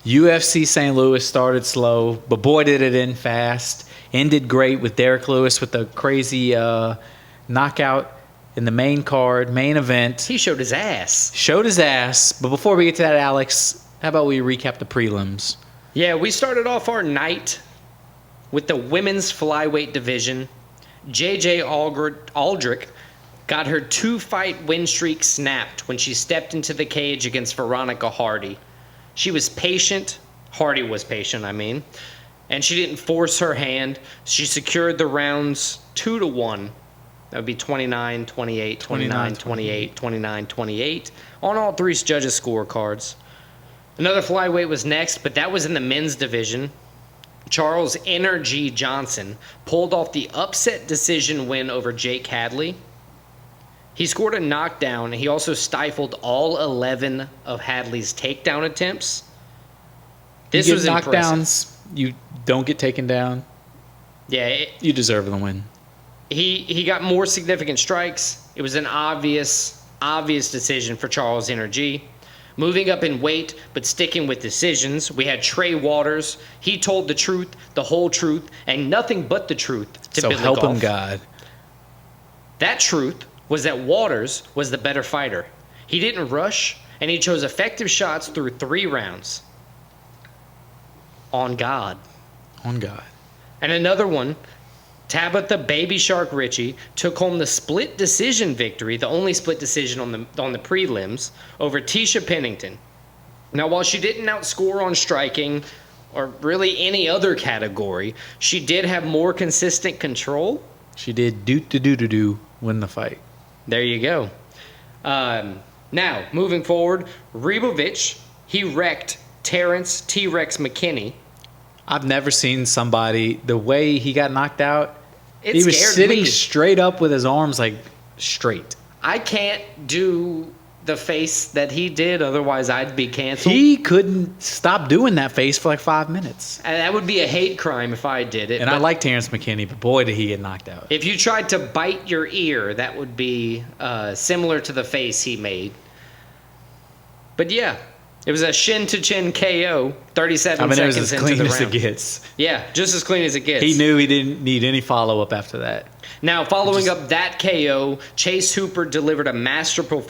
UFC St. Louis started slow, but boy did it end fast. Ended great with Derrick Lewis with a crazy knockout in the main card, main event. He showed his ass. But before we get to that, Alex, how about we recap the prelims? Yeah, we started off our night with the women's flyweight division. JJ Aldrich got her 2-fight win streak snapped when she stepped into the cage against Veronica Hardy. She was patient. Hardy was patient, and she didn't force her hand. She secured the rounds 2-1. That would be 29-28, 29-28, 29-28 on all three judges' scorecards. Another flyweight was next, but that was in the men's division. Charles Energy Johnson pulled off the upset decision win over Jake Hadley. He scored a knockdown. He also stifled all 11 of Hadley's takedown attempts. This was knockdowns. You don't get taken down. Yeah. You deserve the win. He got more significant strikes. It was an obvious decision for Charles Energy. Moving up in weight, but sticking with decisions, we had Trey Waters. He told the truth, the whole truth, and nothing but the truth to Billy help Golf. him God. That truth was that Waters was the better fighter. He didn't rush, and he chose effective shots through 3 rounds. On God. On God. And another one, Tabitha Baby Shark Ritchie took home the split decision victory, the only split decision on the prelims, over Tisha Pennington. Now, while she didn't outscore on striking or really any other category, she did have more consistent control. She did win the fight. There you go. Now, moving forward, Rebecki, he wrecked Terrence T-Rex McKinney. I've never seen somebody, the way he got knocked out, he was scared sitting me. straight up with his arms straight. I can't do the face that he did, otherwise I'd be canceled. He couldn't stop doing that face for 5 minutes. And that would be a hate crime if I did it. And I like Terrence McKinney, but boy, did he get knocked out. If you tried to bite your ear, that would be similar to the face he made. But yeah, it was a shin-to-chin KO, 37 seconds into the round. It was as clean as it gets. Yeah, just as clean as it gets. He knew he didn't need any follow-up after that. Now, following up that KO, Chase Hooper delivered a masterful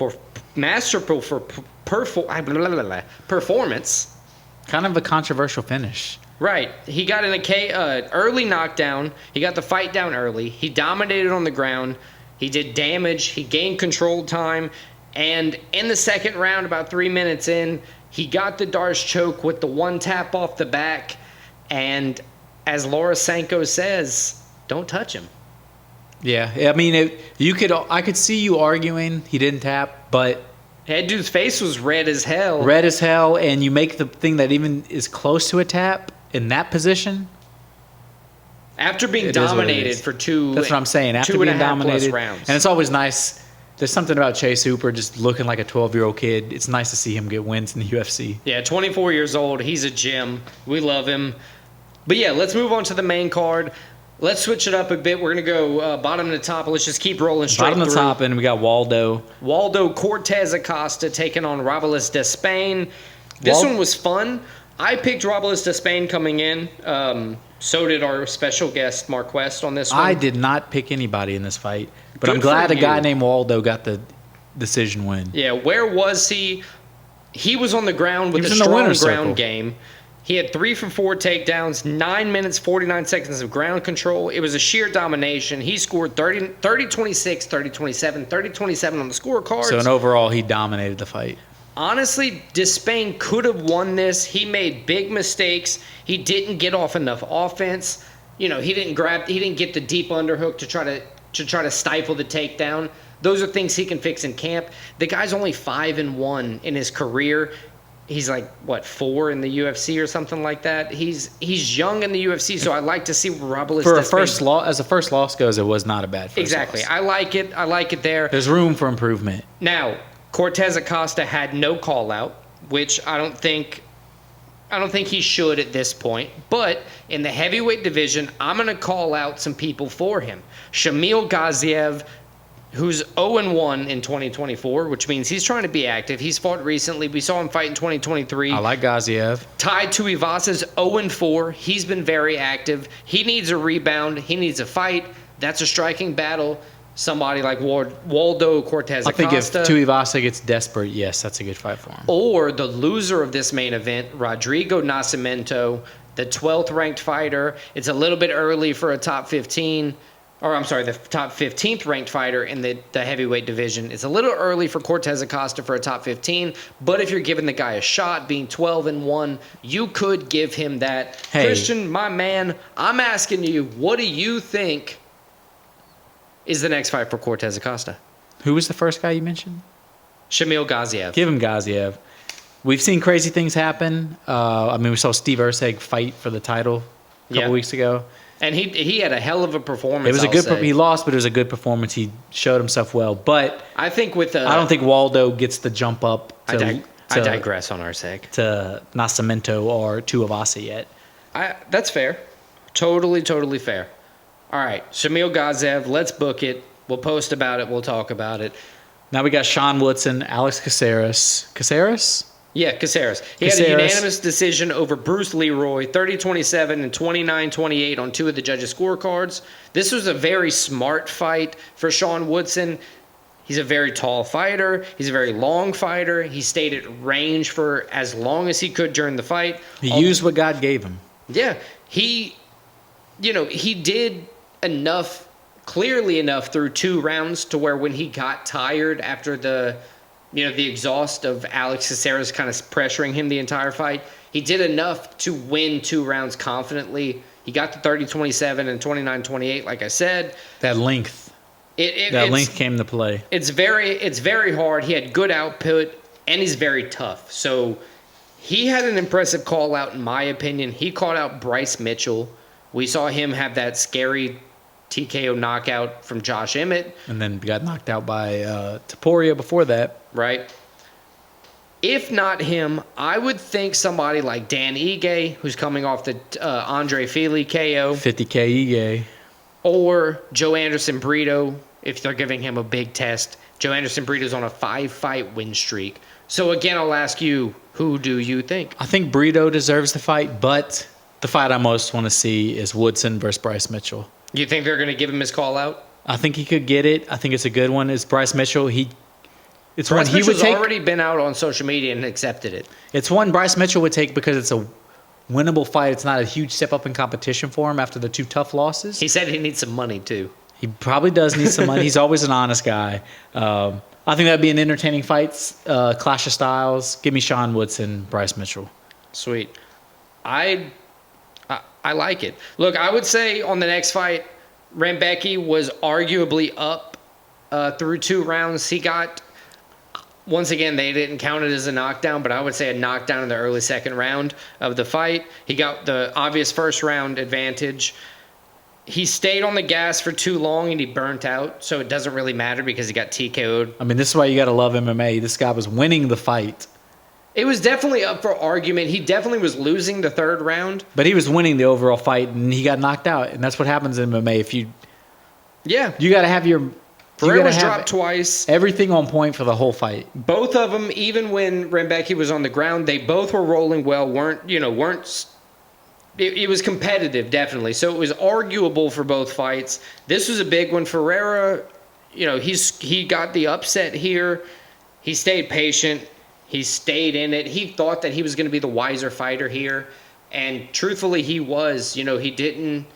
performance. Kind of a controversial finish. Right. He got in a early knockdown. He got the fight down early. He dominated on the ground. He did damage. He gained control time. And in the second round, about 3 minutes in, he got the Darce choke with the one tap off the back. And as Laura Sanko says, don't touch him. Yeah, I mean, I could see you arguing he didn't tap, but that dude's face was red as hell. Red as hell, and you make the thing that even is close to a tap in that position. After being dominated for two, that's what I'm saying. After being dominated, rounds. And it's always nice. There's something about Chase Hooper just looking like a 12-year-old kid. It's nice to see him get wins in the UFC. Yeah, 24 years old. He's a gem. We love him. But yeah, let's move on to the main card. Let's switch it up a bit. We're going to go bottom to top. Let's just keep rolling straight bottom to top, and we got Waldo. Waldo Cortes-Acosta taking on Robelis Despaigne. This one was fun. I picked Robelis Despaigne coming in. So did our special guest, Marquest, on this one. I did not pick anybody in this fight, but I'm glad a guy named Waldo got the decision win. Yeah, where was he? He was on the ground with a strong ground game. He had 3 for 4 takedowns, 9 minutes, 49 seconds of ground control. It was a sheer domination. He scored 30-26, 30-27, 30-27 on the scorecards. So, in overall, he dominated the fight. Honestly, Despaigne could have won this. He made big mistakes. He didn't get off enough offense. He didn't get the deep underhook to try to stifle the takedown. Those are things he can fix in camp. The guy's only 5-1 in his career. He's 4 in the UFC or something like that. He's young in the UFC, so I like to see Robelis. For as a first loss goes, it was not a bad first exactly. loss. I like it. I like it there. There's room for improvement. Now, Cortes-Acosta had no call out, which I don't think he should at this point. But in the heavyweight division, I'm going to call out some people for him. Shamil Gaziev who's 0-1 in 2024, which means he's trying to be active. He's fought recently. We saw him fight in 2023. I like Gaziev. Tied to Ivasa's 0-4. He's been very active. He needs a rebound. He needs a fight. That's a striking battle. Somebody like Waldo, Cortes-Acosta. I think if Tuivasa gets desperate, yes, that's a good fight for him. Or the loser of this main event, Rodrigo Nascimento, the 12th ranked fighter. It's a little bit early for a top 15. Or I'm sorry, the top 15th ranked fighter in the heavyweight division. It's a little early for Cortes-Acosta for a top 15, but if you're giving the guy a shot, being 12-1, you could give him that. Hey. Christian, my man, I'm asking you, what do you think is the next fight for Cortes-Acosta? Who was the first guy you mentioned? Shamil Gaziev. Give him Gaziev. We've seen crazy things happen. We saw Steve Erceg fight for the title a couple weeks ago. And he had a hell of a performance. It was a good. He lost, but it was a good performance. He showed himself well. But I think I don't think Waldo gets the jump up. I digress on Erceg to Nascimento or to Avasa yet. That's fair. Totally fair. All right, Shamil Gaziev. Let's book it. We'll post about it. We'll talk about it. Now we got Sean Woodson, Alex Caceres. Caceres? Yeah, Caceres. He had a unanimous decision over Bruce Leeroy, 30-27 and 29-28 on two of the judges' scorecards. This was a very smart fight for Sean Woodson. He's a very tall fighter. He's a very long fighter. He stayed at range for as long as he could during the fight. He used what God gave him. Yeah. He did clearly enough through 2 rounds to where when he got tired after the exhaust of Alex Caceres kind of pressuring him the entire fight, he did enough to win 2 rounds confidently. He got to 30-27 and 29-28, like I said. That length. Length came to play. It's very hard. He had good output, and he's very tough. So he had an impressive call out, in my opinion. He called out Bryce Mitchell. We saw him have that scary TKO knockout from Josh Emmett. And then got knocked out by Topuria before that. Right. If not him, I would think somebody like Dan Ige, who's coming off the Andre Fili KO. 50K Ige. Or Joe Anderson Brito, if they're giving him a big test. Joe Anderson Brito's on a 5-fight win streak. So again, I'll ask you, who do you think? I think Brito deserves the fight, but the fight I most want to see is Woodson versus Bryce Mitchell. You think they're going to give him his call out? I think he could get it. I think it's a good one. It's Bryce Mitchell. Bryce Mitchell's already been out on social media and accepted it. It's one Bryce Mitchell would take because it's a winnable fight. It's not a huge step up in competition for him after the 2 tough losses. He said he needs some money, too. He probably does need some money. He's always an honest guy. I think that'd be an entertaining fight, clash of styles. Give me Sean Woodson, Bryce Mitchell. Sweet. I like it. Look, I would say on the next fight, Rebecki was arguably up through 2 rounds. He got, once again, they didn't count it as a knockdown, but I would say a knockdown in the early 2nd round of the fight. He got the obvious 1st round advantage. He stayed on the gas for too long and he burnt out, so it doesn't really matter because he got TKO'd. This is why you got to love MMA. This guy was winning the fight. It was definitely up for argument. He definitely was losing the 3rd round. But he was winning the overall fight, and he got knocked out. And that's what happens in MMA. You got to have your... Ferreira was dropped twice. Everything on point for the whole fight. Both of them, even when Rebecki was on the ground, they both were rolling well. It was competitive, definitely. So it was arguable for both fights. This was a big one. Ferreira, he got the upset here. He stayed patient. He stayed in it. He thought that he was going to be the wiser fighter here, and truthfully, he was. He didn't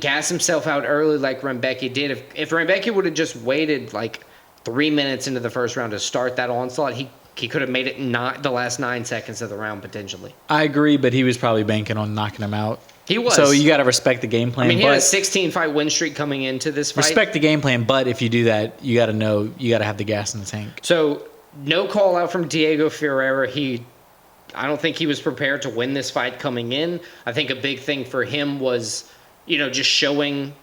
gas himself out early like Rebecki did. If Rebecki would have just waited like 3 minutes into the 1st round to start that onslaught, he could have made it not the last 9 seconds of the round potentially. I agree, but he was probably banking on knocking him out. He was. So you got to respect the game plan. He had a 16-fight win streak coming into this fight. Respect the game plan, but if you do that, you got to know you got to have the gas in the tank. So. No call out from Diego Ferreira. I don't think he was prepared to win this fight coming in. I think a big thing for him was, just showing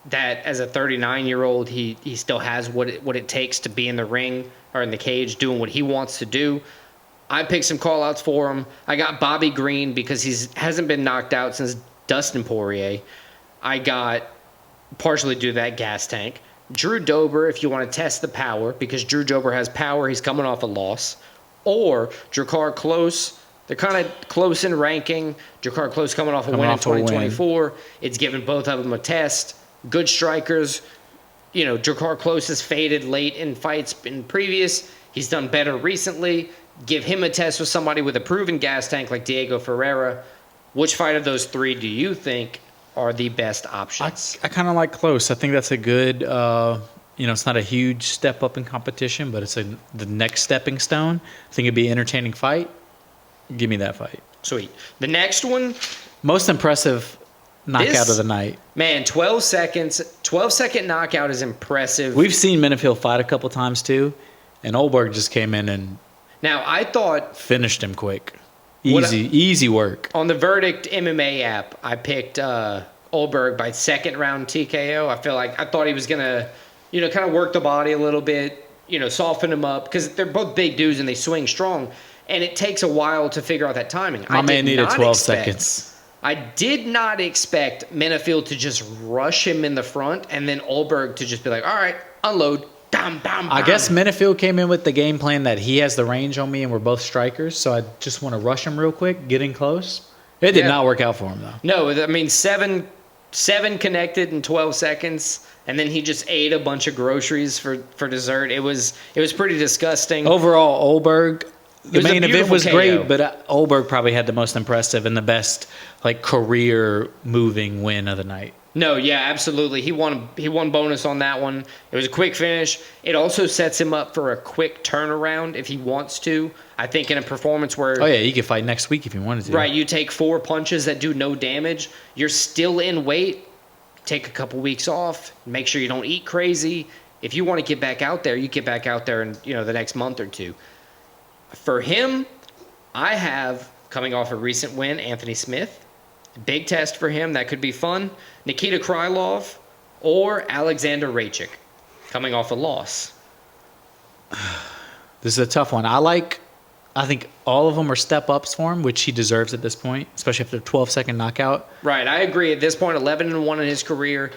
that as a 39-year-old, he still has what it takes to be in the ring or in the cage doing what he wants to do. I picked some call outs for him. I got Bobby Green because he hasn't been knocked out since Dustin Poirier. I got, partially due to that gas tank, Drew Dober, if you want to test the power, because Drew Dober has power, he's coming off a loss. Or Drakkar Klose. They're kind of close in ranking. Drakkar Klose coming off a win in 2024. It's given both of them a test. Good strikers. You know, Drakkar Klose has faded late in fights in previous. He's done better recently. Give him a test with somebody with a proven gas tank like Diego Ferreira. Which fight of those three do you think are the best options? I kind of like Klose. I think that's a good, it's not a huge step up in competition, but it's the next stepping stone. I think it'd be an entertaining fight. Give me that fight. Sweet. The next one. Most impressive knockout of the night. Man, 12 seconds. 12-second knockout is impressive. We've seen Menifield fight a couple times too, and Ulberg just came in and I thought finished him quick. Easy work. On the Verdict MMA app, I picked Ulberg by second round TKO. I thought he was gonna, kind of work the body a little bit, soften him up because they're both big dudes and they swing strong, and it takes a while to figure out that timing. My man needed 12 seconds. I did not expect Menifield to just rush him in the front and then Ulberg to just be like, all right, unload. Bam, bam, bam. I guess Menifield came in with the game plan that he has the range on me and we're both strikers, so I just want to rush him real quick, get in close. It did not work out for him, though. No, I mean, seven connected in 12 seconds, and then he just ate a bunch of groceries for dessert. It was pretty disgusting. Overall, Ulberg, the main event was KO. great, but Ulberg probably had the most impressive and the best career-moving win of the night. No, yeah, absolutely. He won bonus on that one. It was a quick finish. It also sets him up for a quick turnaround if he wants to. I think in a performance where... Oh, yeah, he could fight next week if he wanted to. Right, you take 4 punches that do no damage. You're still in weight. Take a couple weeks off. Make sure you don't eat crazy. If you want to get back out there, you get back out there in the next month or two. For him, I have, coming off a recent win, Anthony Smith. Big test for him. That could be fun. Nikita Krylov or Alexander Raychik coming off a loss. This is a tough one. I think all of them are step-ups for him, which he deserves at this point, especially after a 12-second knockout. Right. I agree. At this point, 11-1 in his career.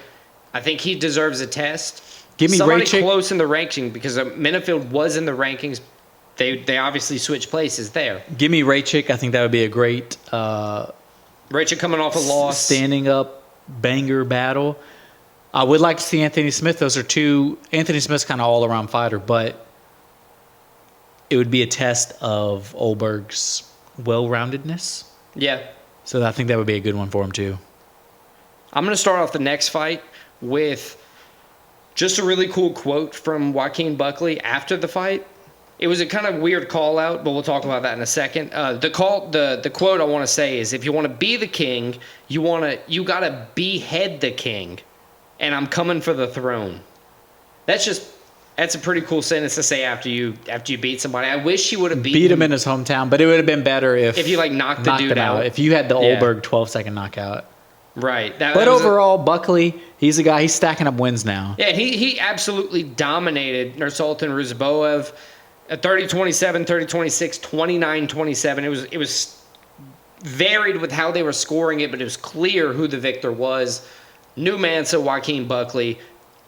I think he deserves a test. Give me somebody Raychik. Close in the ranking because Menifield was in the rankings. They obviously switched places there. Give me Raychik. I think that would be a great... Raychik coming off a loss. Standing up banger battle. I would like to see Anthony Smith. Those are two. Anthony Smith's kind of all-around fighter, but it would be a test of Ulberg's well-roundedness. Yeah. So I think that would be a good one for him, too. I'm going to start off the next fight with just a really cool quote from Joaquin Buckley after the fight. It was a kind of weird call out, but we'll talk about that in a second. The quote I want to say is, if you want to be the king, you gotta behead the king, and I'm coming for the throne. That's a pretty cool sentence to say after you beat somebody. I wish he would have beat him in his hometown, but it would have been better if you knocked the dude out. If you had the Ulberg 12-second knockout. Right. But overall, Buckley, he's a guy. He's stacking up wins now. Yeah, he absolutely dominated Nursulton, Ruziboev. 30-27, 30-26, 29-27. It was varied with how they were scoring it, but it was clear who the victor was. New Mansa, Joaquin Buckley,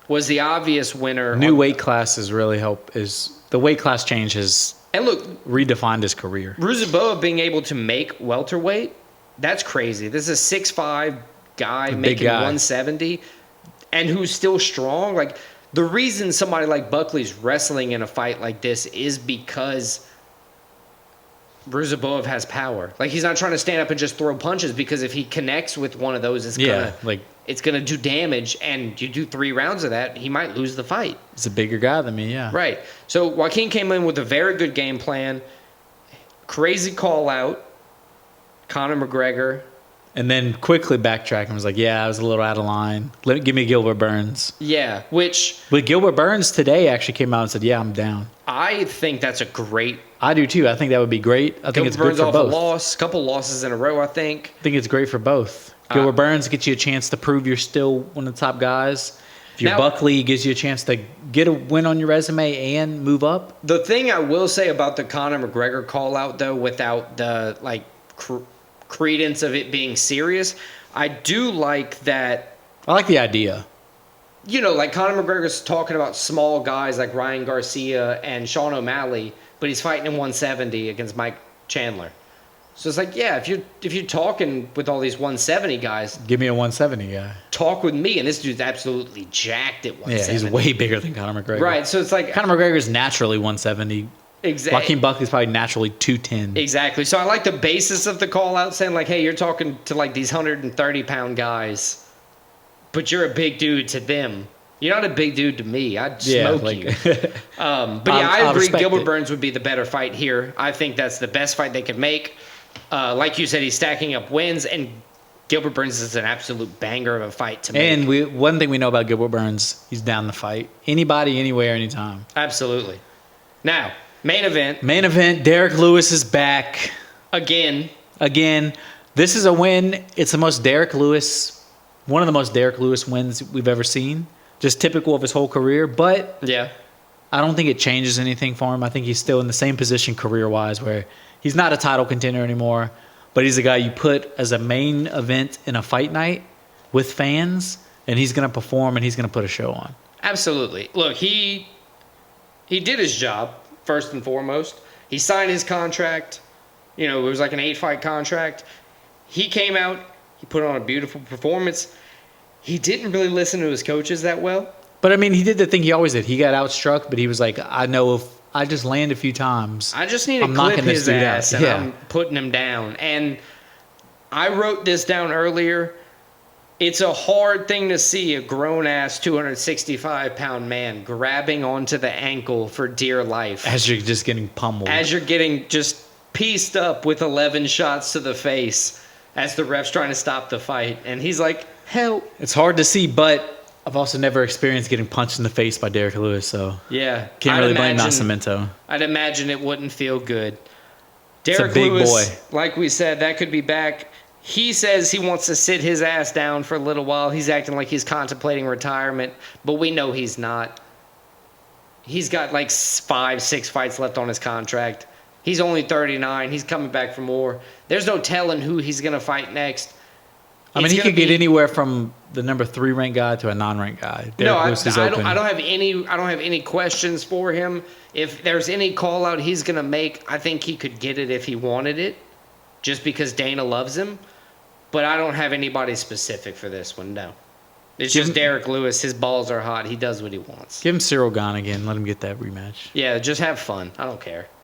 was the obvious winner. New weight classes really help. The weight class change has redefined his career. Ruziboev being able to make welterweight, that's crazy. This is a 6'5" guy making 170, and who's still strong. The reason somebody like Buckley's wrestling in a fight like this is because Ruziboev has power. He's not trying to stand up and just throw punches, because if he connects with one of those, it's gonna do damage, and you do 3 rounds of that, he might lose the fight. He's a bigger guy than me, yeah. Right. So Joaquin came in with a very good game plan. Crazy call out. Conor McGregor. And then quickly backtracked and was like, yeah, I was a little out of line. Give me Gilbert Burns. Yeah, But Gilbert Burns today actually came out and said, yeah, I'm down. I think that's a great... I do too. I think that would be great. I think it's good for both. A couple losses in a row, I think. I think it's great for both. Gilbert Burns gets you a chance to prove you're still one of the top guys. If you're Buckley, gives you a chance to get a win on your resume and move up. The thing I will say about the Conor McGregor call-out, though, without the credence of it being serious, I do like that. I like the idea. like Conor McGregor's talking about small guys like Ryan Garcia and Sean O'Malley, but he's fighting in 170 against Mike Chandler. So it's like, yeah, if you're talking with all these 170 guys, give me a 170 guy. Talk with me, and this dude's absolutely jacked at 170. Yeah, he's way bigger than Conor McGregor. Right, so it's like Conor McGregor's naturally 170. Exactly. Joaquin Buckley's probably naturally 210. Exactly. So I like the basis of the call out, saying like, hey, you're talking to like these 130-pound guys, but you're a big dude to them. You're not a big dude to me. I'd smoke you. But yeah, I agree. Gilbert Burns would be the better fight here. I think that's the best fight they could make. Like you said, he's stacking up wins, and Gilbert Burns is an absolute banger of a fight to make. And one thing we know about Gilbert Burns, he's down to fight anybody, anywhere, anytime. Absolutely. Now, main event. Main event, Derrick Lewis is back. Again. This is a win. It's one of the most Derrick Lewis wins we've ever seen. Just typical of his whole career. But yeah, I don't think it changes anything for him. I think he's still in the same position career-wise where he's not a title contender anymore, but he's a guy you put as a main event in a fight night with fans, and he's going to perform and he's going to put a show on. Absolutely. Look, he did his job, first and foremost. He signed his contract. It was like an 8-fight contract. He came out. He put on a beautiful performance. He didn't really listen to his coaches that well. But, I mean, he did the thing he always did. He got outstruck, but he was like, I know if I just land a few times, I just need to clip his ass, and I'm putting him down. And I wrote this down earlier. It's a hard thing to see a grown-ass 265-pound man grabbing onto the ankle for dear life. As you're just getting pummeled. As you're getting just pieced up with 11 shots to the face as the ref's trying to stop the fight. And he's like, help. It's hard to see, but I've also never experienced getting punched in the face by Derrick Lewis, so yeah, can't really blame Nascimento. I'd imagine it wouldn't feel good. Derrick it's a big Lewis, boy. Like we said, that could be back. He says he wants to sit his ass down for a little while. He's acting like he's contemplating retirement, but we know he's not. He's got like 5-6 fights left on his contract. He's only 39. He's coming back for more. There's no telling who he's going to fight next. I mean, he could get anywhere from the number 3 ranked guy to a non-ranked guy. I don't have any questions for him. If there's any call out he's gonna make, I think he could get it if he wanted it, just because Dana loves him. But I don't have anybody specific for this one. No, it's just Derrick Lewis. His balls are hot. He does what he wants. Give him Cyril Gane again. Let him get that rematch. Yeah, just have fun. I don't care.